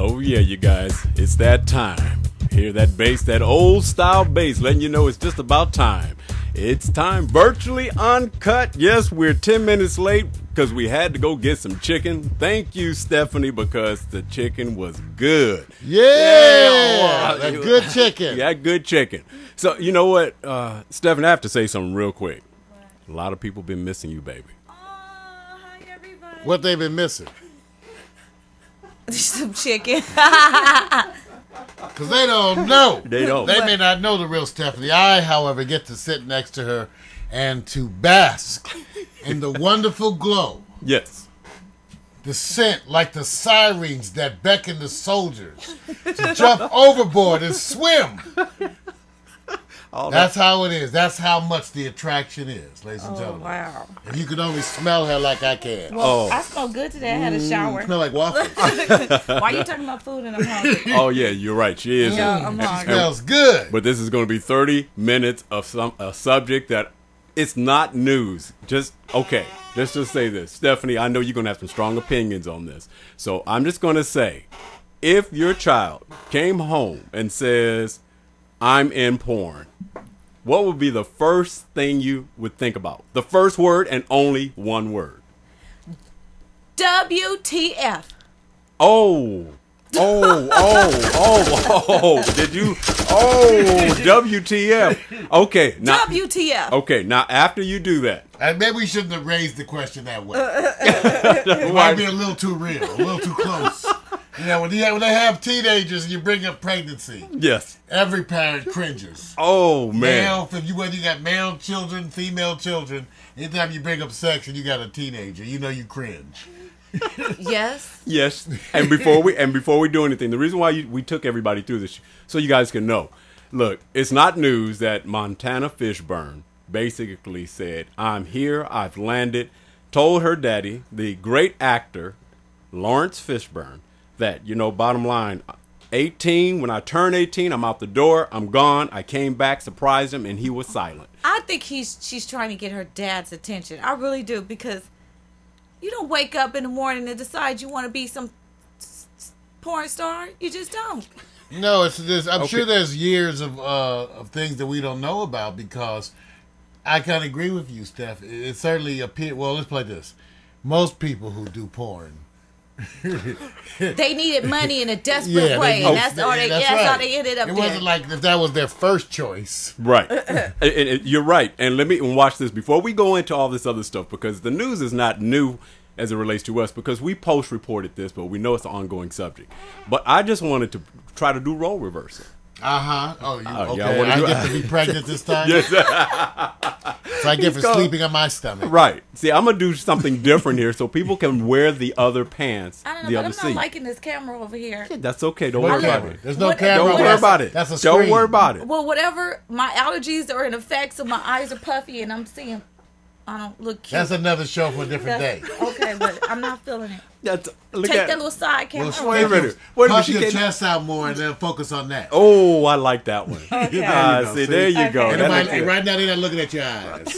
Oh yeah, you guys, it's that time. Hear that bass, that old style bass, letting you know it's just about time. It's time, virtually uncut. Yes, we're 10 minutes late because we had to go get some chicken. Thank you, Stephanie, because the chicken was good. Yeah, that good chicken. Yeah, good chicken. So, you know what, Stephanie, I have to say something real quick. A lot of people been missing you, baby. Oh, hi, everybody. What they been missing? Some chicken. Because they don't know. They don't. They may not know the real Stephanie. I, however, get to sit next to her and to bask in the wonderful glow. Yes. The scent like the sirens that beckon the soldiers to jump overboard and swim. That's how it is. That's how much the attraction is, ladies and gentlemen. Wow. If you could only smell her like I can. Well, I smell good today. I had a shower. Smell like waffles. Why are you talking about food and I'm hungry? Oh yeah, you're right. She is. Yeah, I'm hungry. Smells good. But this is going to be 30 minutes of a subject that it's not news. Just, okay, let's just say this. Stephanie, I know you're going to have some strong opinions on this. So I'm just going to say, if your child came home and says, I'm in porn, what would be the first thing you would think about? The first word and only one word. WTF. Oh, did you? Oh, WTF. Okay. Now, WTF. Okay, now after you do that. And maybe we shouldn't have raised the question that way. It might be a little too real, a little too close. You know, when they have teenagers and you bring up pregnancy, Yes. every parent cringes. Oh, man. Whether you got male children, female children, anytime you bring up sex and you got a teenager, you know you cringe. Yes. Yes. And before we do anything, the reason why we took everybody through this, so you guys can know. Look, it's not news that Montana FISHBURNE basically said, I'm here, I've landed, told her daddy, the great actor, Lawrence Fishburne, that, you know, bottom line, 18, when I turn 18, I'm out the door, I'm gone. I came back, surprised him, and he was silent. I think she's trying to get her dad's attention. I really do, because you don't wake up in the morning and decide you want to be some porn star. You just don't. No, I'm sure there's years of things that we don't know about, because I kind of agree with you, Steph. It certainly appeared. Well, let's play this. Most people who do porn, they needed money in a desperate way, and that's how they ended up. It wasn't like if that was their first choice, right? and you're right. And let me watch this before we go into all this other stuff, because the news is not new as it relates to us, because we post-reported this, but we know it's an ongoing subject. But I just wanted to try to do role reversal. Oh, okay. Yeah, I get to be pregnant this time. Yes. So I get for sleeping on my stomach. Right. See, I'm gonna do something different here, so people can wear the other pants. I don't know, the but other I'm seat. not liking this camera over here. Yeah, that's okay. Don't worry about it. There's no camera. Don't worry about it. That's a screen. Don't worry about it. Well, whatever. My allergies are in effect, so my eyes are puffy, and I'm seeing. I don't look cute. That's another show for a different day. Okay, but I'm not feeling it. Look Take at that little side camera. Wait a minute. Wait a minute. Puff She your can't- chest out more and then focus on that. Oh, I like that one. Okay. See, there you go. Okay. That Right now, they're not looking at your eyes.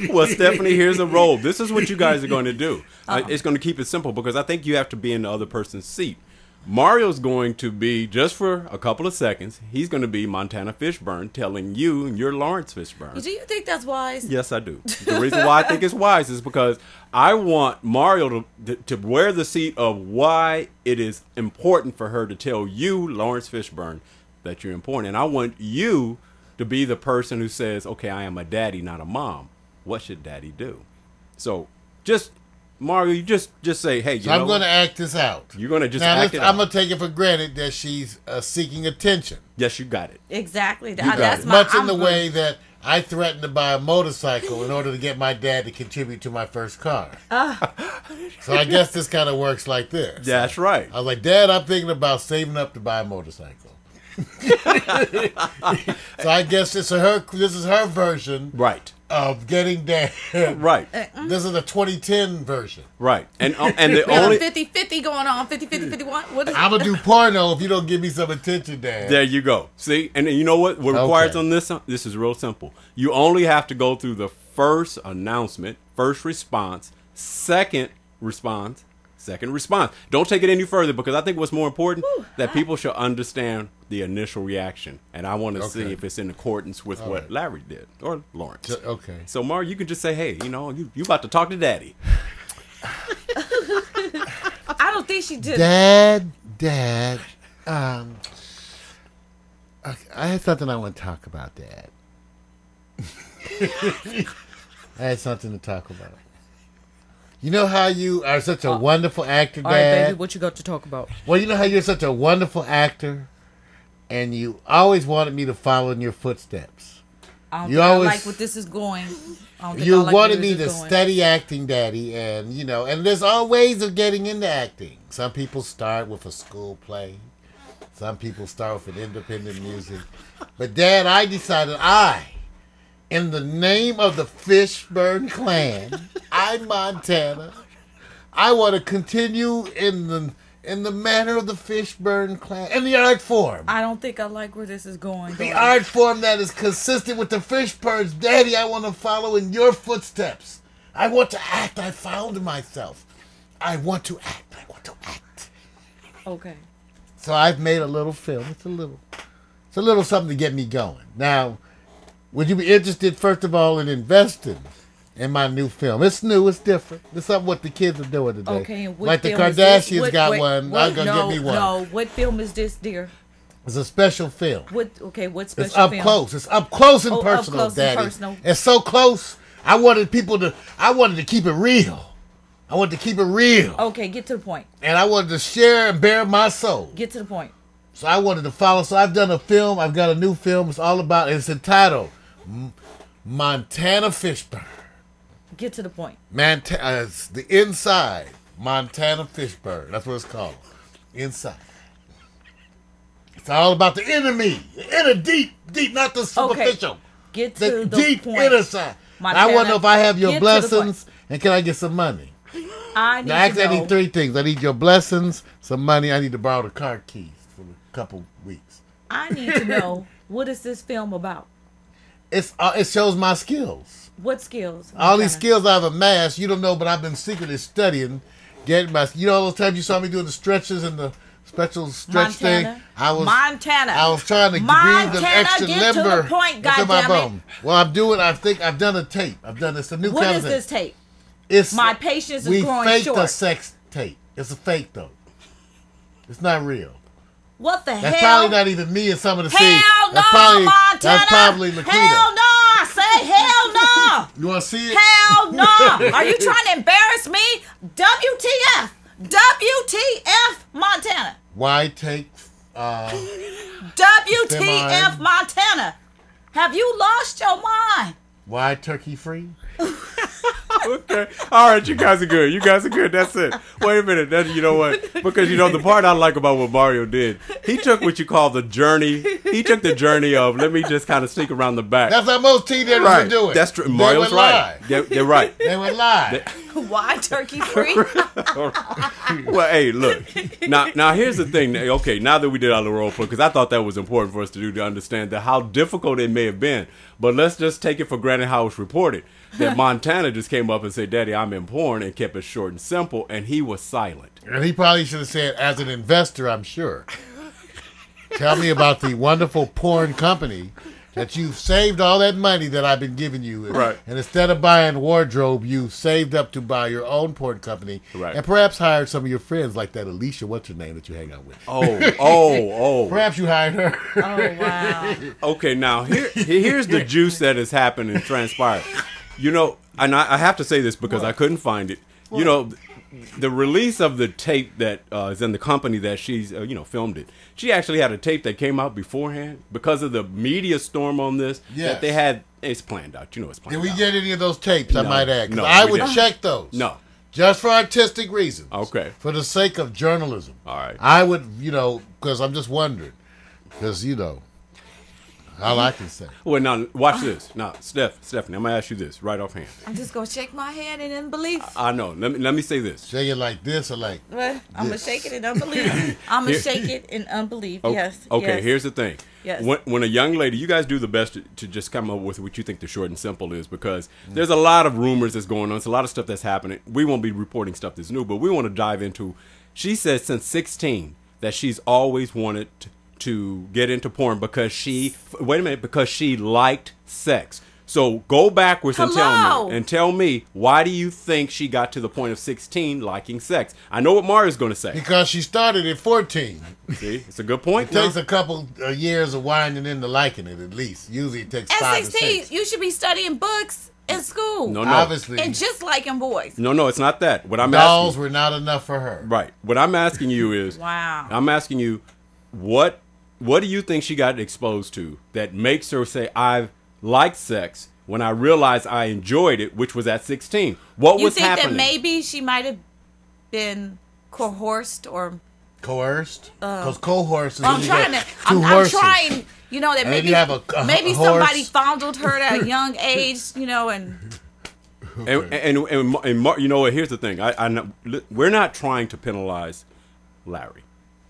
Well, Stephanie, here's a role. This is what you guys are going to do. It's going to keep it simple, because I think you have to be in the other person's seat. Mario's going to be, just for a couple of seconds, he's going to be Montana FISHBURNE telling you, and you're Lawrence Fishburne. Do you think that's wise? Yes, I do. The reason why I think it's wise is because I want Mario to wear the seat of why it is important for her to tell you, Lawrence Fishburne, that you're important. And I want you to be the person who says, okay, I am a daddy, not a mom. What should daddy do? So just, Mario, you just say, hey, So I'm going to act this out. You're going to just now, act it out. I'm going to take it for granted that she's seeking attention. Yes, you got it. Exactly. That's much in the way that I threatened to buy a motorcycle in order to get my dad to contribute to my first car. So I guess this kind of works like this. That's right. I was like, Dad, I'm thinking about saving up to buy a motorcycle. So I guess this is her version, Right. of getting Dad. Right. This is the 2010 version. Right. And the We have only 50-50 going on. 50-50, 51. What is I'm gonna do porno if you don't give me some attention, Dad. There you go. See, and you know what? What requires Okay. on this? This is real simple. You only have to go through the first announcement, first response, second response, Second response. Don't take it any further because I think what's more important that people should understand the initial reaction, and I want to see if it's in accordance with what Larry did or Lawrence. Okay. So, Mar, you can just say, "Hey, you about to talk to Daddy." I don't think she did. Dad. I had something I want to talk about, Dad. I had something to talk about. You know how you are such a wonderful actor, Dad? All right, baby, what you got to talk about? Well, you know how you're such a wonderful actor, and you always wanted me to follow in your footsteps. I don't think I like what this is going. You wanted me to study acting, Daddy, and and there's all ways of getting into acting. Some people start with a school play. Some people start with an independent music. But, Dad, I decided in the name of the Fishburne clan, Montana, I want to continue in the manner of the Fishburne clan, in the art form. I don't think I like where this is going. The art form that is consistent with the Fishburnes. Daddy, I want to follow in your footsteps. I want to act. I found myself. I want to act. Okay. So I've made a little film. It's a little something to get me going. Now, would you be interested, first of all, in investing in my new film? It's new. It's different. It's something what the kids are doing today. Okay, and what like the film is this? Kardashians got one. I'm going to get me one. No, what film is this, dear? It's a special film. What special film? It's up close. It's up close and personal, up close Daddy. And personal. It's so close. I wanted to keep it real. I wanted to keep it real. Okay, get to the point. And I wanted to share and bear my soul. Get to the point. So I wanted to follow. So I've done a film. I've got a new film. It's all about, it's entitled Montana Fishburne. Get to the point. It's the inside. Montana Fishburne. That's what it's called. Inside. It's all about the inner me. The inner deep, not the superficial. Okay. Get to the deep point. inner side. Montana, I want to know if I have your get blessings and can I get some money? I need three things. I need your blessings, some money. I need to borrow the car keys for a couple weeks. I need to know, what is this film about? It shows my skills. What skills? All these skills I've amassed, you don't know, but I've been secretly studying, getting my. You know, all those times you saw me doing the stretches and the special stretch thing. I was trying to breathe the extra limber to the point, into my bone. Well, I think I've done a tape. It's a new kind of thing. What is this tape? It's my patience is growing short. We faked a sex tape. It's a fake though. It's not real. What the hell? That's probably not even me and some of the scenes. Hell no, Montana. That's probably Laquita. Hell no. I say hell no. You want to see it? Hell no. Are you trying to embarrass me? WTF. WTF Montana. Why take WTF Montana. Have you lost your mind? Why turkey free? Okay. All right, you guys are good. That's it. Wait a minute. You know what? Because, the part I like about what Mario did, he took what you call the journey. He took the journey of, let me just kind of sneak around the back. That's how most teenagers are doing. That's true. Mario's right. They're right. They went live. Why turkey free? Well, hey, look. Now here's the thing. Okay, now that we did our little role play, because I thought that was important for us to do to understand how difficult it may have been. But let's just take it for granted how it's reported. That Montana just came up and said, Daddy, I'm in porn, and kept it short and simple, and he was silent. And he probably should have said, as an investor, I'm sure. Tell me about the wonderful porn company that you've saved all that money that I've been giving you. Right. And instead of buying wardrobe, you saved up to buy your own porn company. Right. And perhaps hired some of your friends, like that Alicia, what's her name, that you hang out with. Oh. Perhaps you hired her. Oh, wow. Okay, now here's the juice that has happened and transpired. And I have to say this because I couldn't find it. What? The release of the tape that is in the company that she's, filmed it. She actually had a tape that came out beforehand because of the media storm on this. Yes. That they had. It's planned out. It's planned out. Did we get any of those tapes, No, I might add? no, I we would didn't. check those. No. Just for artistic reasons. Okay. For the sake of journalism. All right. I would, because I'm just wondering. Because, All I can say. Well, now watch this. Now, Stephanie, I'm gonna ask you this right offhand. I'm just gonna shake my head in unbelief. I know. Let me say this. Shake it like this or like. Well, I'm gonna this. shake it in unbelief. I'm gonna shake it in unbelief. Yes. Okay. Yes. Here's the thing. Yes. When a young lady, you guys do the best to just come up with what you think the short and simple is, because there's a lot of rumors that's going on. There's a lot of stuff that's happening. We won't be reporting stuff that's new, but we want to dive into. She says since 16 that she's always wanted to get into porn because she liked sex. So go backwards and tell me why do you think she got to the point of 16 liking sex? I know what Mario's going to say. Because she started at 14. See, it's a good point. It takes a couple years of winding into liking it at least. Usually it takes At 5 16, to 6. you should be studying books in school. No. Obviously. And just liking boys. No, it's not that. What I'm Dolls asking, were not enough for her. right? What I'm asking you is, Wow. I'm asking you, what do you think she got exposed to that makes her say I like sex when I realized I enjoyed it, which was at 16? What You was think happening? that maybe she might have been coerced or? Coerced? Because coerced is Well, when you get two I'm horses. trying. You know that And maybe you have a maybe horse. somebody fondled her at a young age. You know, and And you know what? Here's the thing. I know we're not trying to penalize Larry,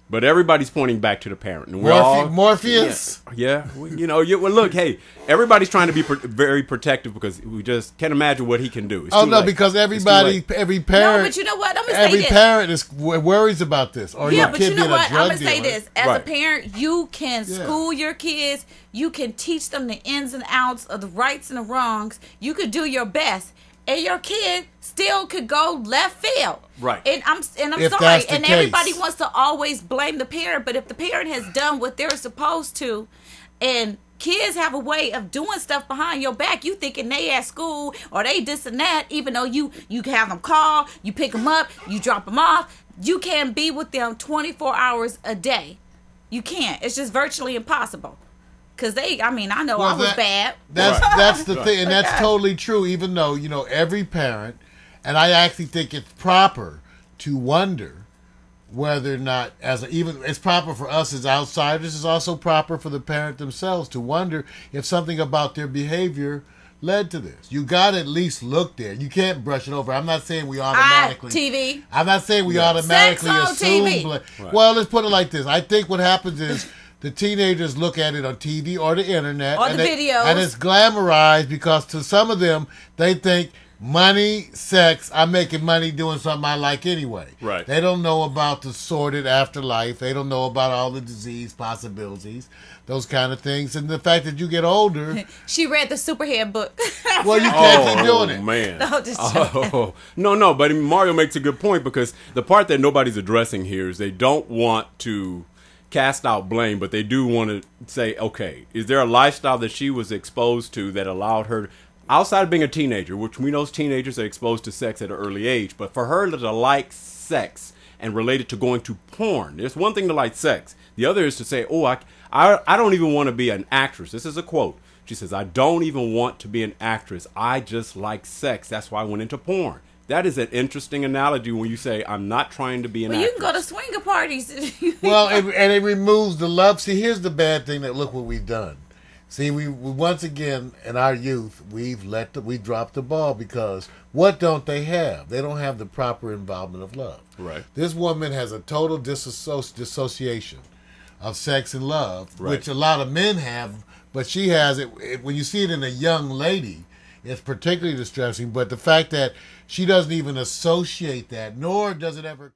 but everybody's pointing back to the parent. And we're all Morpheus? yeah. Well, look, hey, everybody's trying to be very protective because we just can't imagine what he can do. It's Oh, too no, late. because It's too every late. parent... no, but you know what? I'm gonna say Every this. parent is worries about this. Or Yeah, your but kid you know being what? a drug I'm gonna say dealer. this. As a Right. parent, you can Yeah. school your kids. You can teach them the ins and outs of the rights and the wrongs. You could do your best, and your kid still could go left field. Right. And I'm If sorry. that's the And case. everybody wants to always blame the parent, but if the parent has done what they're supposed to, and kids have a way of doing stuff behind your back, you thinking they at school or they this and that, even though you have them call, you pick them up, you drop them off, you can't be with them 24 hours a day. You can't. It's just virtually impossible. Because I know I was bad. That's the thing, and that's totally true. Even though every parent, and I actually think it's proper to wonder whether or not, even it's proper for us as outsiders. It's also proper for the parent themselves to wonder if something about their behavior led to this. You got to at least look there. You can't brush it over. I'm not saying we automatically. TV. I'm not saying we automatically Sex on assume. TV. Right. Well, let's put it like this. I think what happens is the teenagers look at it on TV or the internet. Or the videos. And it's glamorized because to some of them, they think money, sex, I'm making money doing something I like anyway. Right. They don't know about the sordid afterlife. They don't know about all the disease possibilities, those kind of things. And the fact that you get older, She read the Superhead book. well, you can't keep doing it. Man. No, just joking. Oh, no, but Mario makes a good point because the part that nobody's addressing here is they don't want to cast out blame, but they do want to say, okay, is there a lifestyle that she was exposed to that allowed her, outside of being a teenager, which we know teenagers are exposed to sex at an early age, but for her to like sex and relate it to going to porn, there's one thing to like sex. The other is to say, oh, I don't even want to be an actress. This is a quote. She says, I don't even want to be an actress. I just like sex. That's why I went into porn. That is an interesting analogy when you say, I'm not trying to be an Well, you actress. can go to swinger parties. Well, and it removes the love. See, here's the bad thing that look what we've done. See, we once again in our youth we dropped the ball because what don't they have? They don't have the proper involvement of love. Right. This woman has a total dissociation of sex and love, Right. which a lot of men have, but she has it. When you see it in a young lady, it's particularly distressing. But the fact that she doesn't even associate that, nor does it ever.